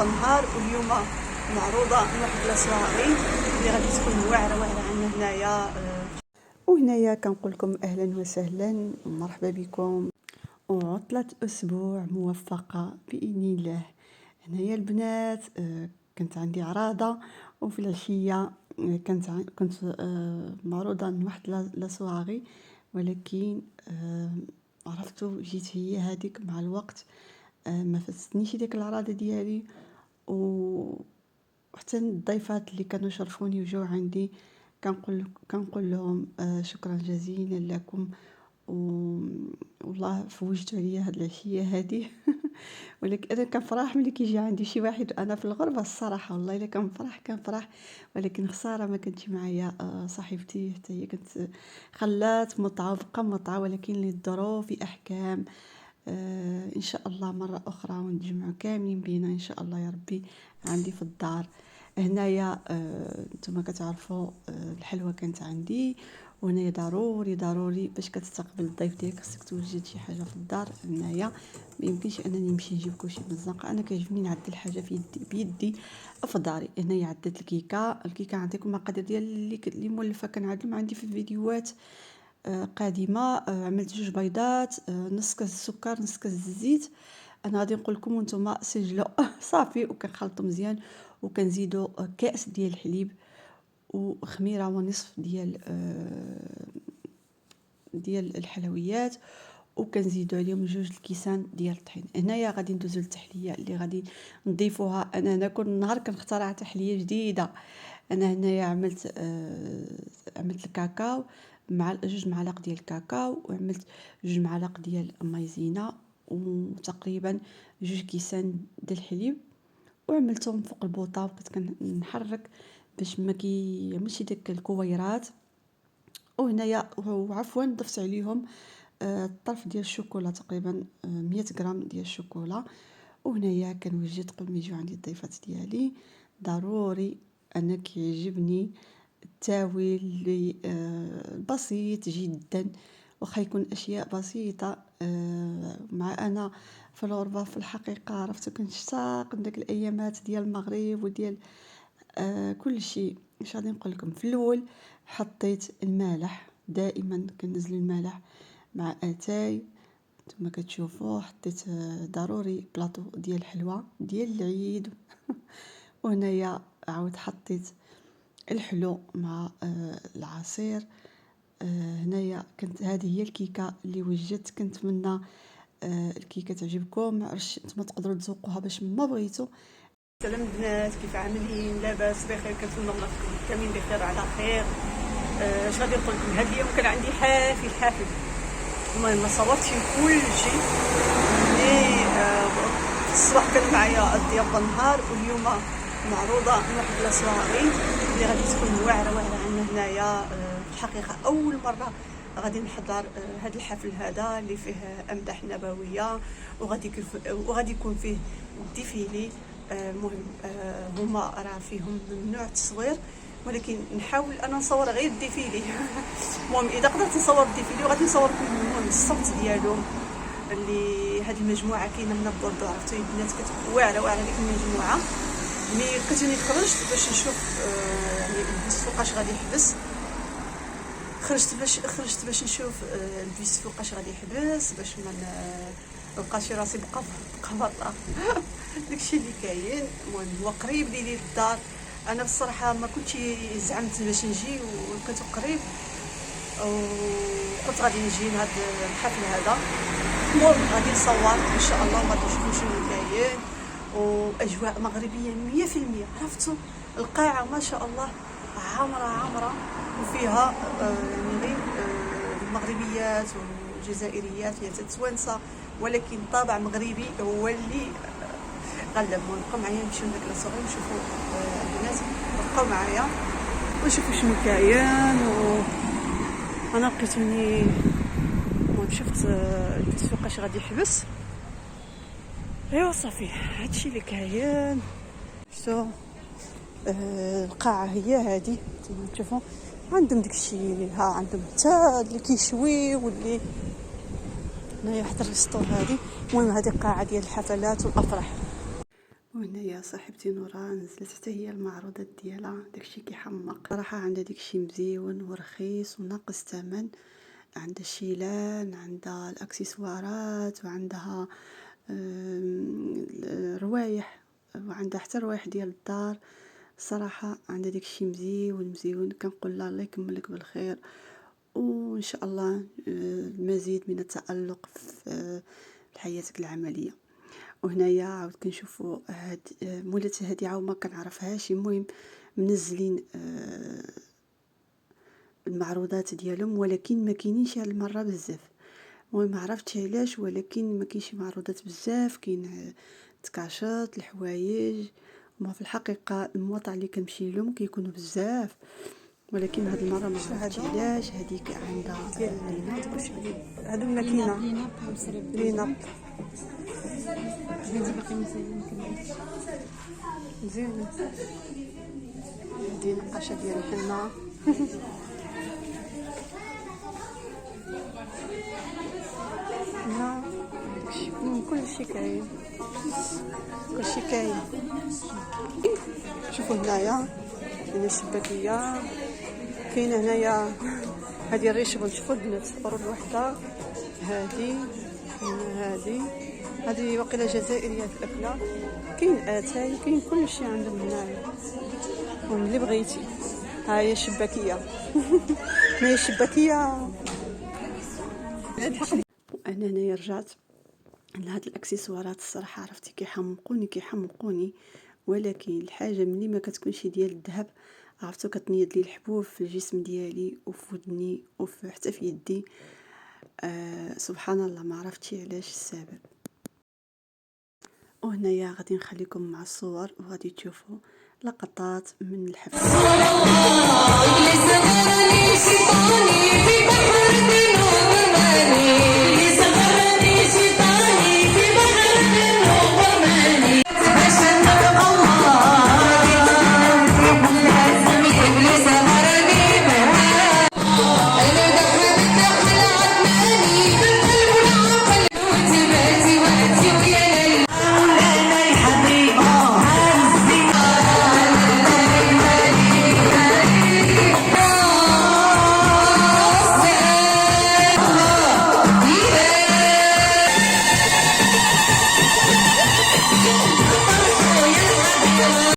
النهار، واليوم معروضه واحد لاسواغي اللي غادي تكون واعره عندنا هنايا. وهنايا كنقول لكم اهلا وسهلا ومرحبا بكم، وعطله اسبوع موفقه باذن الله. هنايا البنات كانت عندي عراضه، وفي العشيه كنت معروضه من واحد لاسواغي، ولكن عرفتو جيت هي هذيك مع الوقت ما فاتنيش ديك العراضه ديالي، وحتى الضيفات اللي كانوا شرفوني وجاو عندي كنقول لهم شكرا جزيلا لكم، والله فوجتوا عليا هاد العشيه هذه. ولكن انا كنفرح ملي كيجي عندي شي واحد انا في الغربه، الصراحه والله الا كنفرح، ولكن خساره ما كانتش معايا صاحبتي، حتى هي كانت خلات مطعه وبقى مطعه، ولكن للظروف احكام. ان شاء الله مره اخرى ونتجمعوا كاملين بينا ان شاء الله يا ربي عندي في الدار هنايا. نتوما كتعرفوا الحلوه كانت عندي، وهنايا ضروري باش كتستقبل الضيف ديالك خصك توجد شي حاجه في الدار. هنايا ما يمكنش انني نمشي نجيب كلشي من الزنقه، انا كيعجبني نعدل الحاجه في يدي بيدي في داري. هنايا عدلت الكيكه نعطيكم المقادير ديال اللي مولفه كنعدلهم عندي في الفيديوهات قادمه. عملت 2 بيضات، نص كاس السكر، نص كاس الزيت. انا غادي نقول لكم وانتم سجلوا. صافي، وكنخلطوا مزيان، وكنزيدوا كاس ديال الحليب وخميره ونصف ديال الحلويات، وكنزيدوا عليهم 2 الكيسان ديال الطحين. هنايا غادي ندوزو للتحليه اللي غادي نضيفوها. انا هنا كل نهار كنخترع تحليه جديده. انا هنايا عملت الكاكاو مع 2 معالق ديال الكاكاو، وعملت 2 معالق ديال المايزينا، وتقريبا 2 كيسان ديال الحليب، وعملتهم فوق البوطه، وبقيت كنحرك باش ما كيعملش داك الكويرات. وهنايا وعفوا ضفت عليهم الطرف ديال الشوكولا، تقريبا 100 غرام ديال الشوكولا. وهنايا كنوجد قبل ما يجيو عندي الضيفات ديالي، ضروري انا كيعجبني التاويل اللي بسيط جدا، واخا يكون اشياء بسيطه. مع انا في الغربه في الحقيقه عرفت كنشتاق داك الايامات ديال المغرب وديال كل شيء. اش غادي نقول لكم؟ في الاول حطيت المالح، دائما كنزل المالح مع اتاي. نتوما كتشوفوا حطيت ضروري بلاطو ديال الحلوى ديال العيد. وهنايا عاود حطيت الحلو مع العصير. هنايا كانت هذه هي الكيكه اللي وجدت. كنتمنى الكيكه تعجبكم، نتوما تقدروا تذوقوها باش ما بغيتوا. سلام البنات، كيف عاملين؟ لاباس بخير؟ كنتمنى منكم كاملين بخير وعلى خير. اش غادي نقول لكم؟ هذا اليوم كان عندي حافل. المهم ما صورتش كل شيء. في الصباح كان معايا ضيافه النهار، واليوم معروضه من واحد لاسواغي اللي غادي تكون واعره عندنا هنايا. في الحقيقه اول مره غادي نحضر هذا الحفل هذا اللي فيه امدح نبويه، وغادي يكون فيه ديفيلي. المهم هما راه فيهم ممنوع التصوير، ولكن نحاول انا نصور غير الديفيلي. المهم اذا قدرت نصور الديفيلي وغادي نصور لكم المهم الصوت ديالهم. اللي هذه المجموعه كاينه من بوردو، عرفتوا البنات واعره ديك المجموعه. مي كنتني خرجت باش نشوف يعني البيس فوقاش غادي يحبس. خرجت باش نشوف البيس فوقاش غادي يحبس، باش ما نلقاش راسي بقى برا. داكشي اللي كاين. المهم هو قريب لي للدار. انا بصراحه ما كنتش زعمت باش نجي، ولقيته قريب وقلت غادي نجي لهذا الحفل هذا. المهم غادي نصور ان شاء الله وغادي نشوفوا شنو كاين. واجواء مغربيه 100%. عرفتوا القاعه ما شاء الله عامره، وفيها يعني غير المغربيات والجزائريات، هي تتوانسه، ولكن طابع مغربي هو اللي غلب. بقاو معايا نمشيو لهاد لاصوغي ونشوفوا البنات. بقاو معايا ونشوفوا شنو كاين. انا لقيت مني شفت البيت فوقاش غادي يحبس. ايوا صافي هادشي اللي كاين. شفتوا القاعه هي هذه، نتوما تشوفوا عندهم داكشي. ها عندهم حتى اللي كيشوي واللي هنايا واحد الريستور هذه. المهم هذه قاعه ديال الحفلات والافراح. وهنايا صاحبتي نورا نزلت حتى هي المعروضات ديالها، داكشي كيحمق صراحه. عندها داكشي مزيون ورخيص وناقص الثمن، عندها الشيلان، عندها الاكسسوارات، وعندها روايح، وعندها حتى روايح ديال الدار. صراحه عندها داكشي مزيون مزيون، كنقول لها الله يكملك بالخير، وان شاء الله المزيد من التألق في حياتك العمليه. وهنايا عاود كنشوفوا هاد مولات هادي عاود ما كنعرفهاش. المهم منزلين المعروضات ديالهم، ولكن ما كاينينش هاد المره بزاف. المهم ما عرفتش علاش، ولكن ما كاينش معروضات بزاف، كاين تكاشط الحوايج. وما في الحقيقه المواطع اللي كنمشي لهم كيكونوا بزاف، ولكن هاد المره ما عرفتش علاش. هذيك عندها هادو الماكينه لينا هادي باقي مزيان مزيانه. هادي نقاشه ديال الحنه لا كلشي كاين، كلشي كاين. شوفوا هنايا كاينه الشباكيه، كاينه هنايا هذه الريشبل. شوفوا البنات ورد وحده، هذه هذه وقيله جزائريه في الاكله. كاين اتاي، كاين كلشي عندهم هنايا، واللي بغيتي. ها هي الشباكيه ما هي الشباكيه. انا هنايا رجعت لهاد الاكسسوارات. الصراحه عرفتي كيحمقوني، ولكن الحاجه ملي ما كتكونش ديال الذهب، عرفتو كتنيض لي الحبوب في الجسم ديالي وفي ودني وفي حتى في يدي. سبحان الله، ما عرفتش علاش السبب. وهنايا غادي نخليكم مع الصور وغادي تشوفوا لقطات من الحفله.